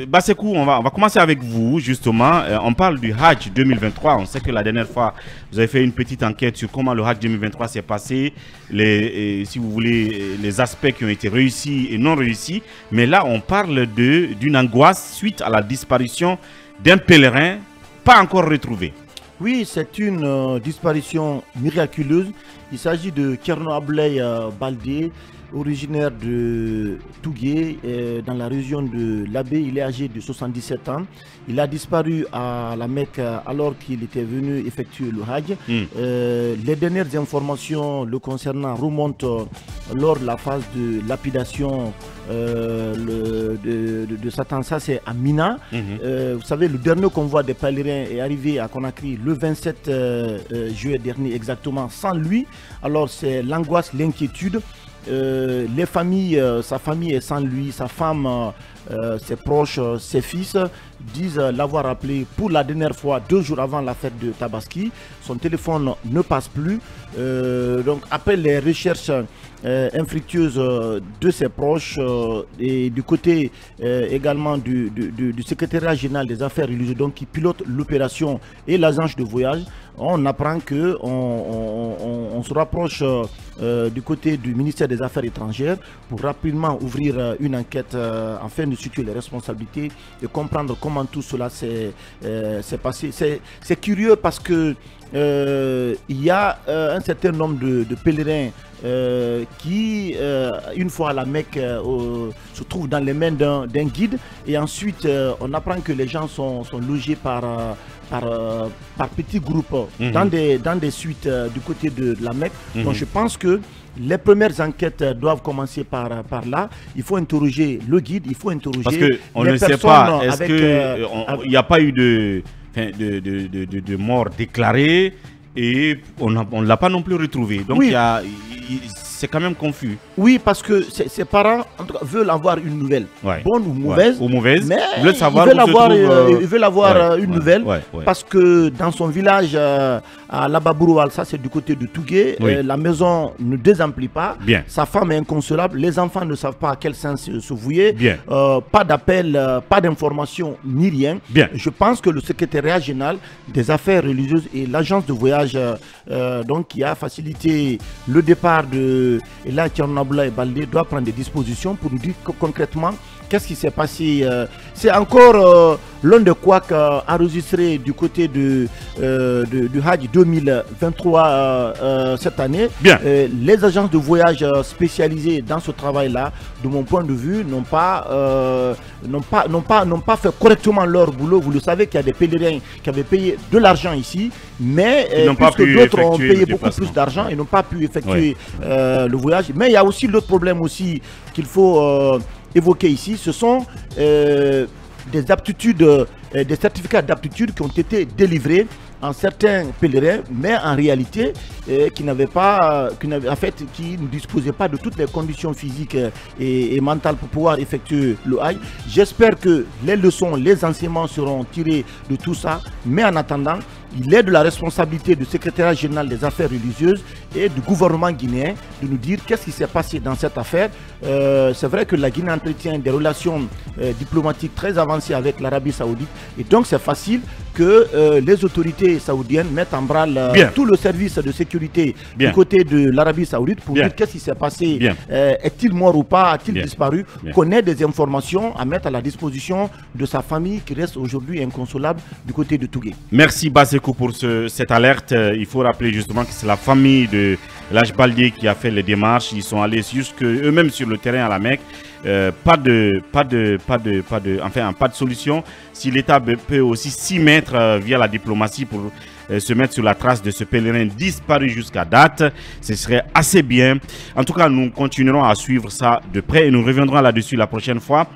Bassekou, on va commencer avec vous, justement. On parle du Hajj 2023. On sait que la dernière fois, vous avez fait une petite enquête sur comment le Hajj 2023 s'est passé, si vous voulez, les aspects qui ont été réussis et non réussis. Mais là, on parle d'une angoisse suite à la disparition d'un pèlerin pas encore retrouvé. Oui, c'est une disparition miraculeuse. Il s'agit de Kerno Ablaye Baldé, originaire de Tougué, dans la région de Labé. Il est âgé de 77 ans. Il a disparu à la Mecque alors qu'il était venu effectuer le Hajj. Les dernières informations le concernant remontent lors de la phase de lapidation de Satan. Ça, c'est à Mina. Vous savez, le dernier convoi des pèlerins est arrivé à Conakry le 27 juillet dernier exactement, sans lui. Alors, c'est l'angoisse, l'inquiétude. Les familles, sa famille est sans lui, sa femme, ses proches, ses fils disent l'avoir appelé pour la dernière fois 2 jours avant la fête de Tabaski. Son téléphone ne passe plus. Donc après les recherches infructueuses de ses proches et du côté également du secrétariat général des affaires religieuses, donc qui pilote l'opération, et l'agence de voyage, on apprend que on se rapproche du côté du ministère des Affaires étrangères pour rapidement ouvrir une enquête afin de situer les responsabilités et comprendre comment tout cela s'est passé. C'est curieux parce que il y a un certain nombre de pèlerins qui, une fois à la Mecque, se trouvent dans les mains d'un guide, et ensuite on apprend que les gens sont logés par petits groupes dans des suites du côté de la Mecque. Donc je pense que les premières enquêtes doivent commencer par là. Il faut interroger le guide, il faut interroger parce que on ne sait pas, est-ce qu'il n'y a pas eu de mort déclarée et on ne l'a pas non plus retrouvé. Donc oui, c'est quand même confus. Oui, parce que ses parents en tout cas, veulent avoir une nouvelle, bonne ou mauvaise, mais ils veulent avoir une nouvelle, parce que dans son village à Lababouroual, ça c'est du côté de Tougué, la maison ne désemplit pas, sa femme est inconsolable, les enfants ne savent pas à quel sens se vouer, pas d'appel, pas d'information ni rien. Je pense que le secrétariat général des affaires religieuses et l'agence de voyage donc qui a facilité le départ de Kerno Ablaye Baldé doit prendre des dispositions pour nous dire concrètement qu'est-ce qui s'est passé. C'est encore l'un des couacs enregistrés du côté du Hajj 2023 cette année. Les agences de voyage spécialisées dans ce travail-là, de mon point de vue, n'ont pas fait correctement leur boulot. Vous le savez qu'il y a des pèlerins qui avaient payé de l'argent ici, mais puisque d'autres ont payé beaucoup plus d'argent et n'ont pas pu effectuer le voyage. Mais il y a aussi l'autre problème aussi qu'il faut évoqué ici, ce sont des aptitudes, des certificats d'aptitude qui ont été délivrés en certains pèlerins, mais en réalité qui ne disposaient pas de toutes les conditions physiques et mentales pour pouvoir effectuer le Hajj. J'espère que les leçons, les enseignements seront tirés de tout ça, mais en attendant, il est de la responsabilité du secrétariat général des affaires religieuses et du gouvernement guinéen de nous dire qu'est-ce qui s'est passé dans cette affaire. C'est vrai que la Guinée entretient des relations diplomatiques très avancées avec l'Arabie Saoudite, et donc c'est facile que les autorités saoudiennes mettent en branle tout le service de sécurité du côté de l'Arabie Saoudite pour dire qu'est-ce qui s'est passé. Est-il mort ou pas? A-t-il disparu? Qu'on ait des informations à mettre à la disposition de sa famille qui reste aujourd'hui inconsolable du côté de Tougué. Merci Bassekou pour cette alerte. Il faut rappeler justement que c'est la famille de l'Hajj Baldé qui a fait les démarches. Ils sont allés jusque eux-mêmes sur le terrain à la Mecque. Pas de solution. Si l'État peut aussi s'y mettre via la diplomatie pour se mettre sur la trace de ce pèlerin disparu jusqu'à date, ce serait assez bien. En tout cas, nous continuerons à suivre ça de près et nous reviendrons là-dessus la prochaine fois.